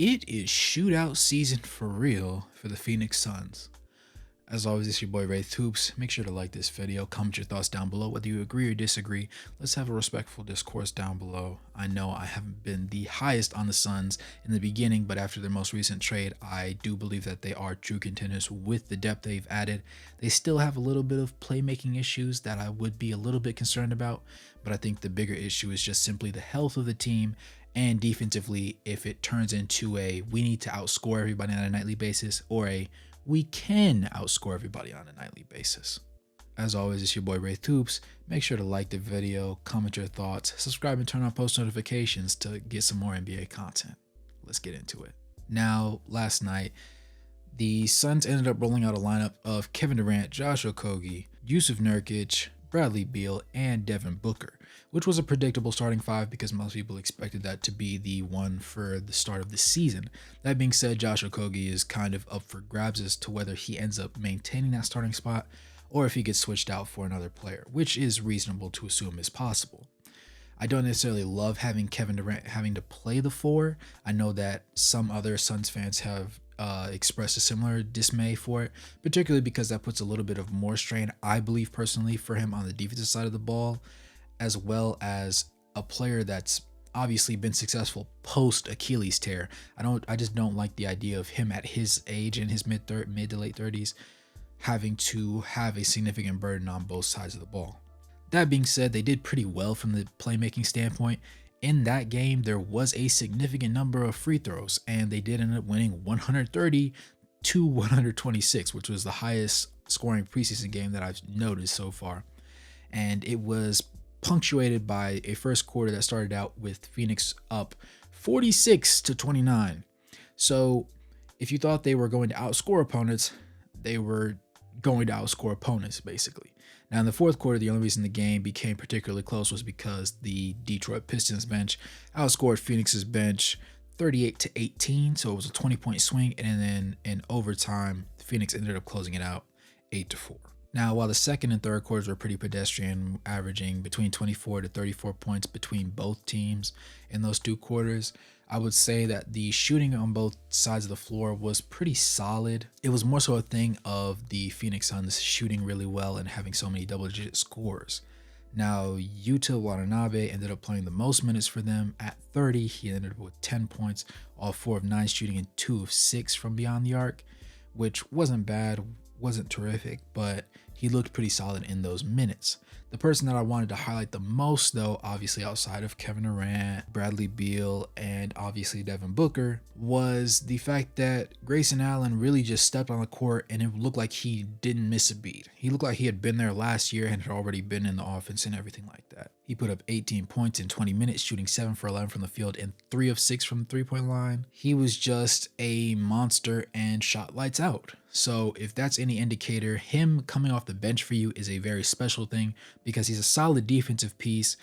It is shootout season for real for the Phoenix Suns. As always, it's your boy Wraith Hoops. Make sure to like this video, comment your thoughts down below, whether you agree or disagree. Let's have a respectful discourse down below. I know I haven't been the highest on the Suns in the beginning, but after their most recent trade, I do believe that they are true contenders with the depth they've added. They still have a little bit of playmaking issues that I would be a little bit concerned about, but I think the bigger issue is just simply the health of the team. And defensively, if it turns into a we need to outscore everybody on a nightly basis or a we can outscore everybody on a nightly basis. As always, it's your boy Wraith Hoops. Make sure to like the video, comment your thoughts, subscribe and turn on post notifications to get some more NBA content. Let's get into it. Now, last night, the Suns ended up rolling out a lineup of Kevin Durant, Josh Okogie, Yusuf Nurkic, Bradley Beal, and Devin Booker, which was a predictable starting five because most people expected that to be the one for the start of the season. That being said, Josh Okogie is kind of up for grabs as to whether he ends up maintaining that starting spot or if he gets switched out for another player, which is reasonable to assume is possible. I don't necessarily love having Kevin Durant having to play the four. I know that some other Suns fans have expressed a similar dismay for it, particularly because that puts a little bit of more strain, I believe personally, for him on the defensive side of the ball, as well as a player that's obviously been successful post Achilles tear. I just don't like the idea of him at his age, in his mid to late 30s, having to have a significant burden on both sides of the ball. That being said, they did pretty well from the playmaking standpoint. In that game, there was a significant number of free throws, and they did end up winning 130 to 126, which was the highest scoring preseason game that I've noticed so far. And it was punctuated by a first quarter that started out with Phoenix up 46 to 29. So if you thought they were going to outscore opponents, they were going to outscore opponents, basically. Now, in the fourth quarter, the only reason the game became particularly close was because the Detroit Pistons bench outscored Phoenix's bench 38 to 18. So it was a 20-point swing. And then in overtime, Phoenix ended up closing it out 8-4. Now, while the second and third quarters were pretty pedestrian, averaging between 24 to 34 points between both teams in those two quarters, I would say that the shooting on both sides of the floor was pretty solid. It was more so a thing of the Phoenix Suns shooting really well and having so many double-digit scores. Now, Yuta Watanabe ended up playing the most minutes for them at 30. He ended up with 10 points, all 4 of 9 shooting and 2 of 6 from beyond the arc, which wasn't bad, wasn't terrific, but he looked pretty solid in those minutes. The person that I wanted to highlight the most, though, obviously outside of Kevin Durant, Bradley Beal, and obviously Devin Booker, was the fact that Grayson Allen really just stepped on the court and it looked like he didn't miss a beat. He looked like he had been there last year and had already been in the offense and everything like that. He put up 18 points in 20 minutes, shooting 7 for 11 from the field and 3 of 6 from the three-point line. He was just a monster and shot lights out. So if that's any indicator, him coming off the bench for you is a very special thing because he's a solid defensive piece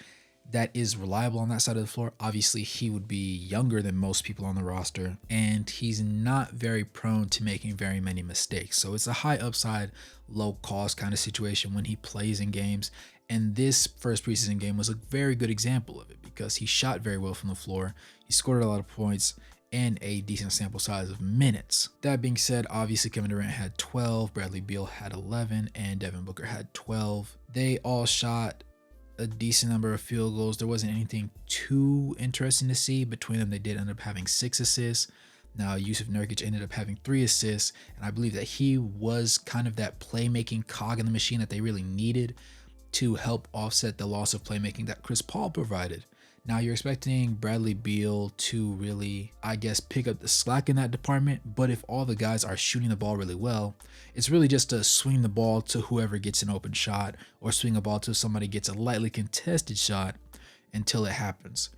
that is reliable on that side of the floor. Obviously, he would be younger than most people on the roster, and he's not very prone to making very many mistakes. So it's a high upside, low cost kind of situation when he plays in games. And this first preseason game was a very good example of it because he shot very well from the floor. He scored a lot of points and a decent sample size of minutes. That being said, obviously Kevin Durant had 12, Bradley Beal had 11, and Devin Booker had 12. They all shot a decent number of field goals. There wasn't anything too interesting to see between them. They did end up having 6 assists. Now, Yusuf Nurkic ended up having 3 assists, and I believe that he was kind of that playmaking cog in the machine that they really needed to help offset the loss of playmaking that Chris Paul provided. Now, you're expecting Bradley Beal to really, I guess, pick up the slack in that department, but if all the guys are shooting the ball really well, it's really just to swing the ball to whoever gets an open shot or swing a ball to somebody gets a lightly contested shot until it happens.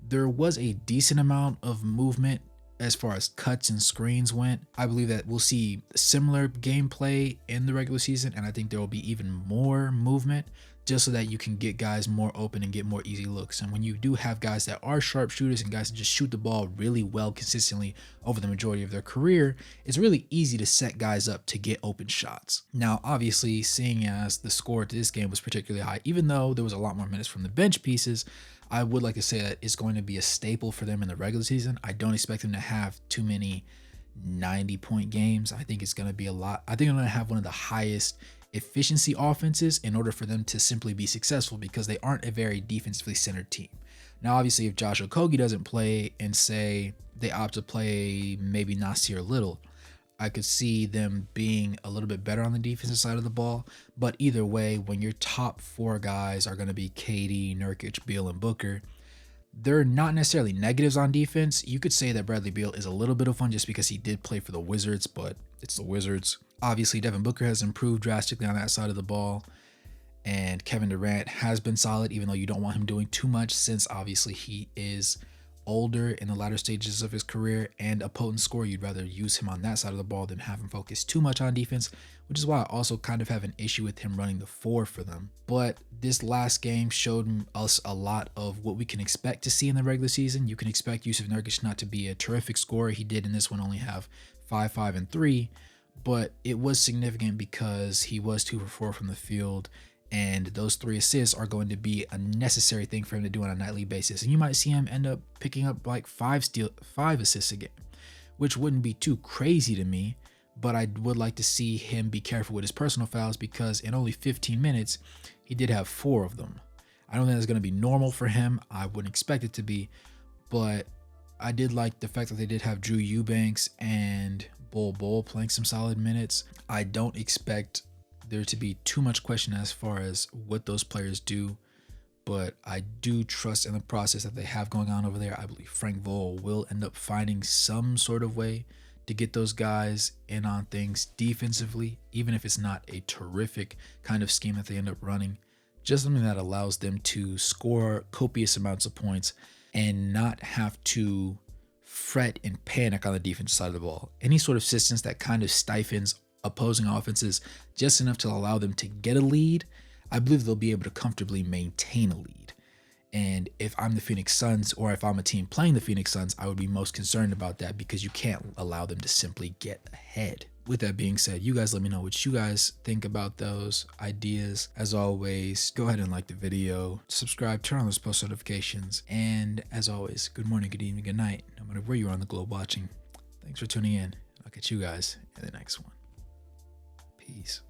There was a decent amount of movement as far as cuts and screens went. I believe that we'll see similar gameplay in the regular season, and I think there will be even more movement just so that you can get guys more open and get more easy looks. And when you do have guys that are sharpshooters and guys that just shoot the ball really well consistently over the majority of their career, it's really easy to set guys up to get open shots. Now, obviously, seeing as the score to this game was particularly high, even though there was a lot more minutes from the bench pieces, I would like to say that it's going to be a staple for them in the regular season. I don't expect them to have too many 90-point games. I think it's going to be a lot. I think I'm going to have one of the highest efficiency offenses in order for them to simply be successful, because they aren't a very defensively centered team. Now, obviously, if Josh Okogie doesn't play and say they opt to play maybe Nasir Little, I could see them being a little bit better on the defensive side of the ball. But either way, when your top four guys are going to be KD, Nurkic, Beal, and Booker, they're not necessarily negatives on defense. You could say that Bradley Beal is a little bit of fun just because he did play for the Wizards, but it's the Wizards. Obviously, Devin Booker has improved drastically on that side of the ball. And Kevin Durant has been solid, even though you don't want him doing too much, since obviously he is older in the latter stages of his career and a potent scorer. You'd rather use him on that side of the ball than have him focus too much on defense, which is why I also kind of have an issue with him running the four for them. But this last game showed us a lot of what we can expect to see in the regular season. You can expect Yusuf Nurkic not to be a terrific scorer. He did in this one only have 5, 5, and 3, but it was significant because he was 2 for 4 from the field. And those 3 assists are going to be a necessary thing for him to do on a nightly basis. And you might see him end up picking up like 5 assists a game, which wouldn't be too crazy to me. But I would like to see him be careful with his personal fouls, because in only 15 minutes, he did have 4 of them. I don't think that's going to be normal for him. I wouldn't expect it to be. But I did like the fact that they did have Drew Eubanks and Bol playing some solid minutes. I don't expect there to be too much question as far as what those players do, but I do trust in the process that they have going on over there. I believe Frank Vogel will end up finding some sort of way to get those guys in on things defensively, even if it's not a terrific kind of scheme that they end up running, just something that allows them to score copious amounts of points and not have to fret and panic on the defensive side of the ball. Any sort of assistance that kind of stifles opposing offenses just enough to allow them to get a lead, I believe they'll be able to comfortably maintain a lead. And if I'm the Phoenix Suns, or if I'm a team playing the Phoenix Suns, I would be most concerned about that, because you can't allow them to simply get ahead. With that being said, you guys let me know what you guys think about those ideas. As always, go ahead and like the video, subscribe, turn on those post notifications, and as always, good morning, good evening, good night, no matter where you are on the globe watching. Thanks for tuning in. I'll catch you guys in the next one. Peace.